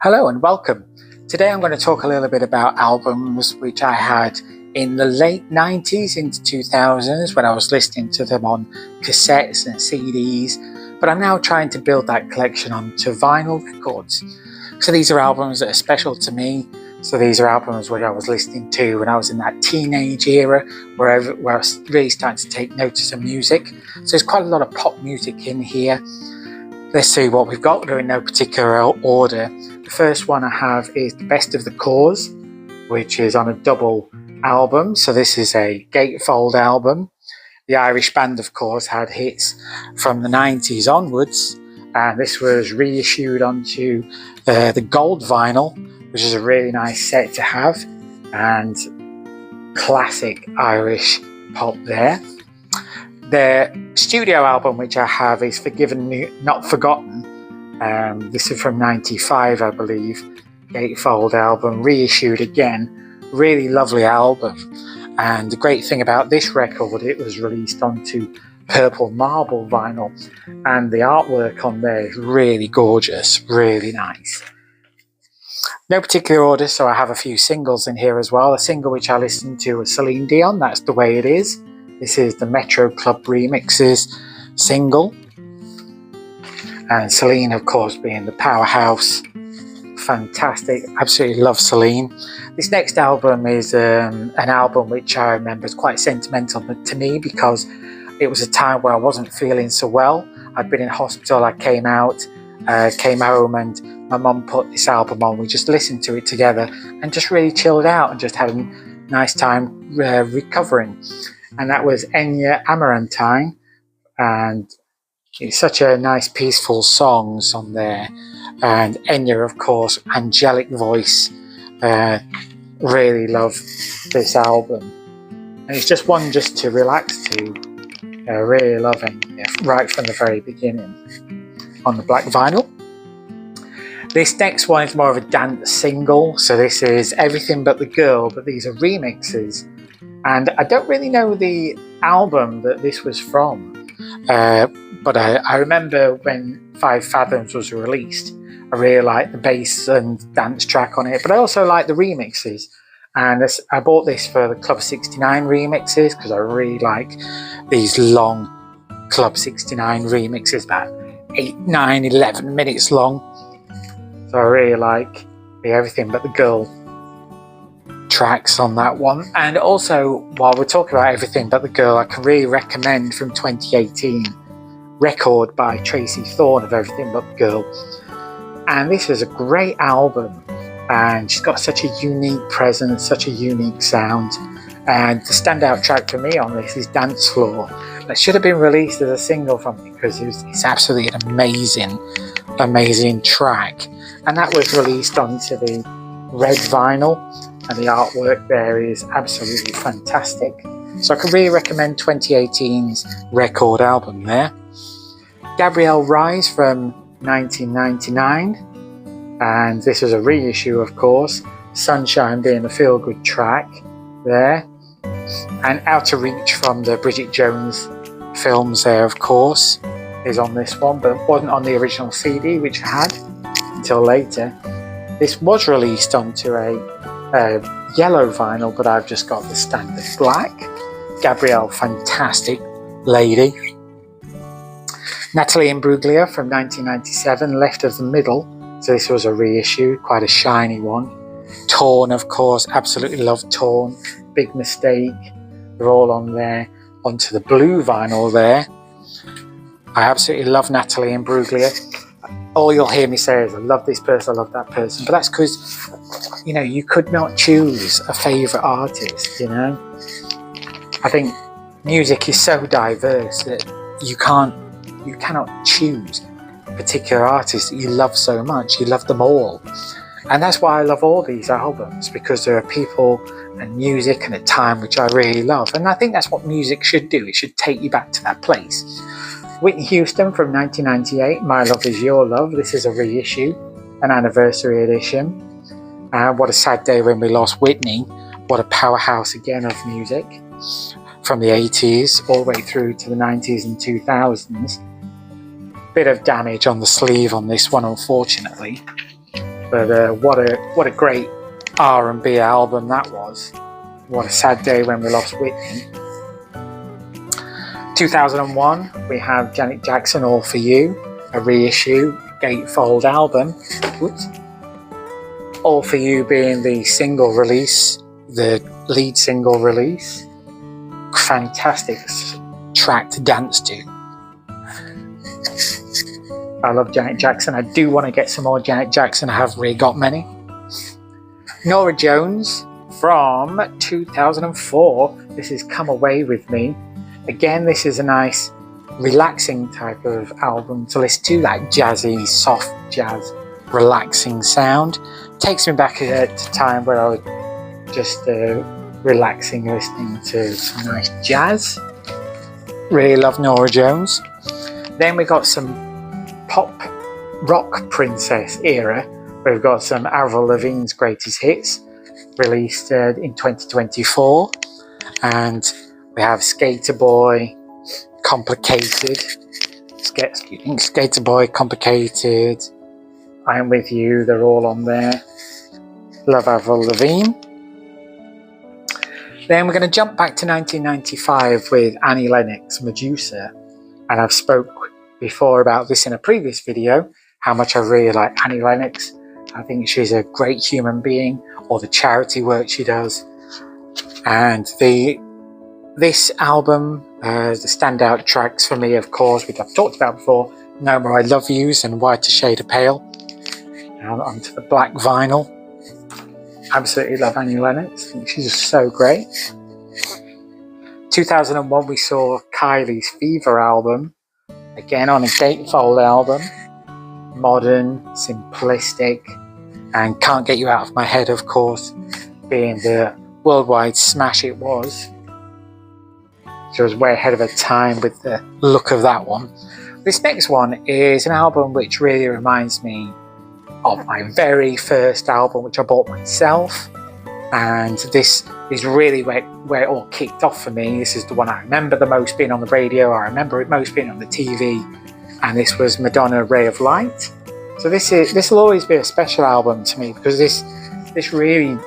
Hello and welcome. Today I'm going to talk a little bit about albums which I had in the late 90s into 2000s when I was listening to them on cassettes and CDs, but I'm now trying to build that collection onto vinyl records. So these are albums that are special to me. So these are albums which I was listening to when I was in that teenage era where I was really starting to take notice of music. So there's quite a lot of pop music in here. Let's see what we've got. They're in no particular order. The first one I have is The Best of the Corrs, which is on a double album. So this is a gatefold album. The Irish band, of course, had hits from the 90s onwards, and this was reissued onto the gold vinyl, which is a really nice set to have, and classic Irish pop there. The studio album which I have is Forgiven Not Forgotten. This is from 95, I believe. Gatefold album, reissued again. Really lovely album. And the great thing about this record, it was released onto purple marble vinyl. And the artwork on there is really gorgeous, really nice. No particular order, so I have a few singles in here as well. A single which I listened to was Celine Dion, That's the Way It Is. This is the Metro Club Remixes single. And Celine, of course, being the powerhouse. Fantastic. Absolutely love Celine. This next album is an album which I remember is quite sentimental to me because it was a time where I wasn't feeling so well. I'd been in hospital. I came home and my mum put this album on. We just listened to it together and just really chilled out and just had a nice time recovering. And that was Enya Amarantine, and it's such a nice peaceful songs on there. And Enya, of course, angelic voice. Really love this album, and it's just one just to relax to. Really love Enya right from the very beginning on the black vinyl. This next one is more of a dance single, so this is Everything But the Girl, but these are remixes. And I don't really know the album that this was from, but I remember when Five Fathoms was released, I really liked the bass and dance track on it, but I also like the remixes. And I bought this for the Club 69 remixes because I really like these long Club 69 remixes, about 8, 9, 11 minutes long. So I really like the Everything But the Girl tracks on that one. And also, while we're talking about Everything But the Girl, I can really recommend from 2018 Record by Tracy Thorn of Everything But the Girl. And this is a great album, and she's got such a unique presence, such a unique sound. And the standout track for me on this is Dance Floor. That should have been released as a single from me because it's absolutely an amazing track. And that was released onto the red vinyl, and the artwork there is absolutely fantastic. So I can really recommend 2018's Record album there. Gabrielle Rise from 1999, and this is a reissue, of course. Sunshine being the feel-good track there. And Outer Reach from the Bridget Jones films there, of course, is on this one, but wasn't on the original CD, which I had until later. This was released onto a yellow vinyl, but I've just got the standard black. Gabrielle, fantastic lady. Natalie Imbruglia from 1997, Left of the Middle. So this was a reissue, quite a shiny one. Torn, of course, absolutely love Torn. Big Mistake, they're all on there. Onto the blue vinyl there. I absolutely love Natalie Imbruglia. All you'll hear me say is I love this person, I love that person. But that's because, you could not choose a favourite artist, I think music is so diverse that you cannot choose a particular artist that you love so much. You love them all. And that's why I love all these albums, because there are people and music and a time which I really love. And I think that's what music should do. It should take you back to that place. Whitney Houston from 1998, My Love Is Your Love. This is a reissue, an anniversary edition. What a sad day when we lost Whitney. What a powerhouse again of music from the 80s all the way through to the 90s and 2000s. Bit of damage on the sleeve on this one, unfortunately. But what a great R&B album that was. What a sad day when we lost Whitney. 2001, we have Janet Jackson, All For You, a reissue gatefold album. Whoops. All For You being the single release, the lead single release. Fantastic track to dance to. I love Janet Jackson. I do want to get some more Janet Jackson. I haven't really got many. Norah Jones from 2004. This is Come Away With Me. Again, this is a nice, relaxing type of album to listen to, that jazzy, soft jazz, relaxing sound. Takes me back at a time where I was just relaxing, listening to some nice jazz. Really love Norah Jones. Then we got some pop rock princess era. We've got some Avril Lavigne's greatest hits, released in 2024. And we have Skater Boy, Complicated, Skater Boy, Complicated, I Am With You, they're all on there. Love Avril Lavigne. Then we're going to jump back to 1995 with Annie Lennox, Medusa. And I've spoke before about this in a previous video, how much I really like Annie Lennox. I think she's a great human being, all the charity work she does. And this album, the standout tracks for me, of course, which I've talked about before, No More I Love Yous and Whiter Shade of Pale. Now onto the black vinyl. Absolutely love Annie Lennox. I think she's just so great. 2001, we saw Kylie's Fever album. Again, on a gatefold album. Modern, simplistic, and Can't Get You Out of My Head, of course, being the worldwide smash it was. She was way ahead of her time with the look of that one. This next one is an album which really reminds me of my very first album, which I bought myself. And this is really where it all kicked off for me. This is the one I remember the most being on the radio. I remember it most being on the TV. And this was Madonna, Ray of Light. So this will always be a special album to me, because this really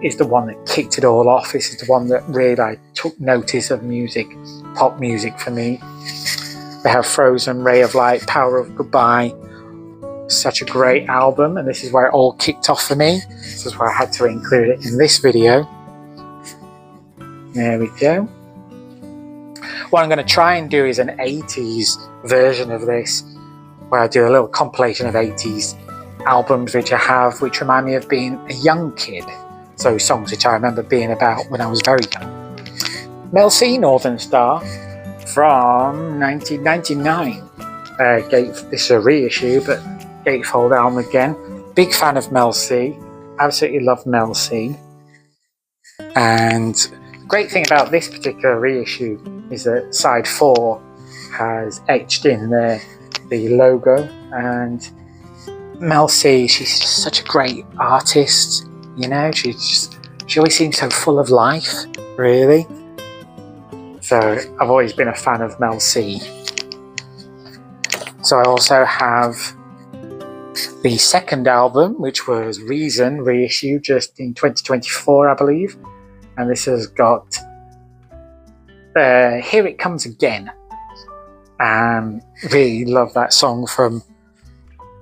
is the one that kicked it all off. This is the one that really took notice of music, pop music for me. They have Frozen, Ray of Light, Power of Goodbye. Such a great album, and this is where it all kicked off for me. This is why I had to include it in this video. There we go. What I'm going to try and do is an 80s version of this, where I do a little compilation of 80s albums which I have, which remind me of being a young kid. So songs which I remember being about when I was very young. Mel C, Northern Star, from 1999. This is a reissue, but gatefold album again. Big fan of Mel C. Absolutely love Mel C. And the great thing about this particular reissue is that side 4 has etched in there the logo, and Mel C, she's just such a great artist, you know, she always seems so full of life, really. So I've always been a fan of Mel C. So I also have the second album, which was Reason, reissued just in 2024, I believe. And this has got Here It Comes Again. Really love that song from,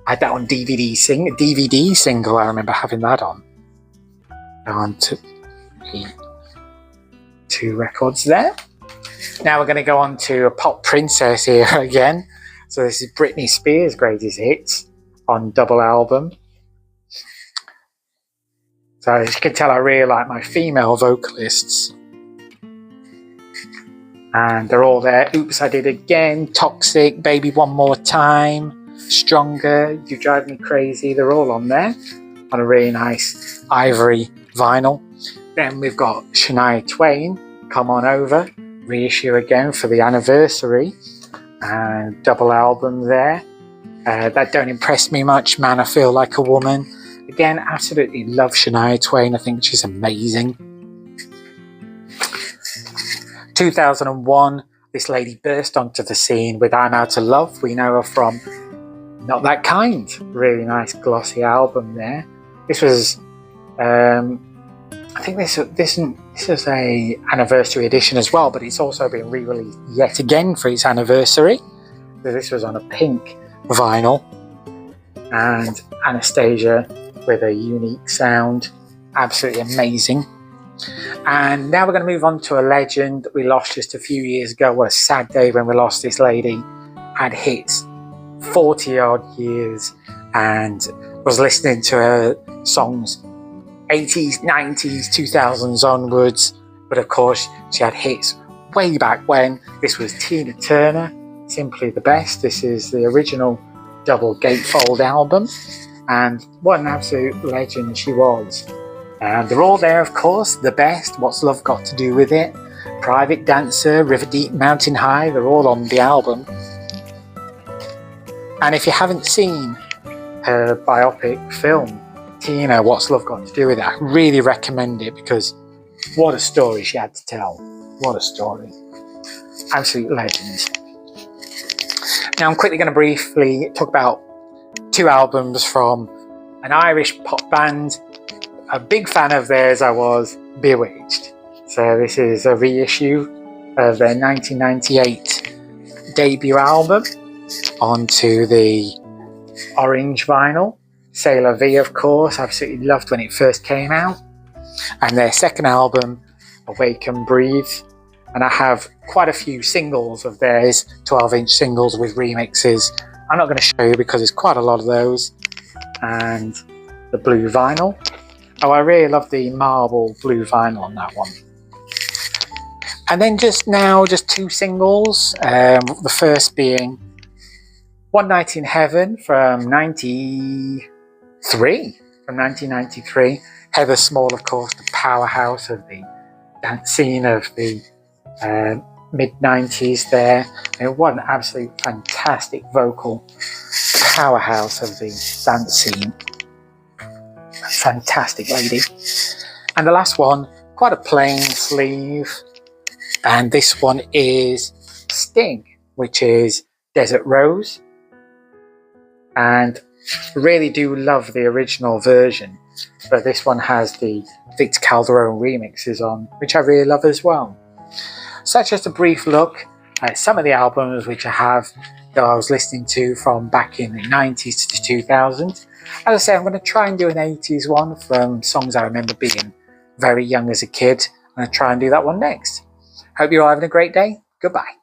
I had that on DVD single, I remember having that on to the 2 records there. Now we're going to go on to a pop princess here again. So this is Britney Spears' greatest hits on double album. So as you can tell, I really like my female vocalists. And they're all there. Oops, I Did It Again, Toxic, Baby One More Time, Stronger, You Drive Me Crazy. They're all on there on a really nice ivory vinyl. Then we've got Shania Twain, Come On Over, reissue again for the anniversary. And double album there. That don't impress me much. Man, I Feel Like a Woman. Again, absolutely love Shania Twain. I think she's amazing. 2001, this lady burst onto the scene with I'm Out of Love. We know her from Not That Kind. Really nice glossy album there. This was, I think this is a anniversary edition as well, but it's also been re-released yet again for its anniversary. So this was on a pink vinyl, and Anastasia with a unique sound, absolutely amazing. And now we're going to move on to a legend that we lost just a few years ago. What a sad day when we lost this lady. Had hits 40 odd years and was listening to her songs 80s, 90s, 2000s onwards. But of course, she had hits way back when. This was Tina Turner, Simply the Best. This is the original double gatefold album. And what an absolute legend she was. And they're all there, of course. The Best, What's Love Got to Do with It, Private Dancer, River Deep, Mountain High, they're all on the album. And if you haven't seen her biopic film, Tina, What's Love Got to Do with It, I really recommend it, because what a story she had to tell. What a story. Absolute legend. Now I'm quickly going to briefly talk about two albums from an Irish pop band. A big fan of theirs I was, Bewitched. So this is a reissue of their 1998 debut album onto the orange vinyl. C'est La Vie, of course, absolutely loved when it first came out. And their second album, Awake and Breathe. And I have quite a few singles of theirs, 12-inch singles with remixes. I'm not going to show you because there's quite a lot of those. And the blue vinyl. Oh, I really love the marble blue vinyl on that one. And then just two singles. The first being One Night in Heaven from 1993. Heather Small, of course, the powerhouse of the dance scene of the mid-90s there. And what an absolute fantastic vocal powerhouse of the dance scene. Fantastic lady. And the last one, quite a plain sleeve, and this one is Sting, which is Desert Rose. And really do love the original version, but this one has the Victor Calderone remixes on, which I really love as well. So that's just a brief look at some of the albums which I have that I was listening to from back in the 90s to the 2000s. As I say, I'm going to try and do an 80s one from songs I remember being very young as a kid. I'm going to try and do that one next. Hope you're all having a great day. Goodbye.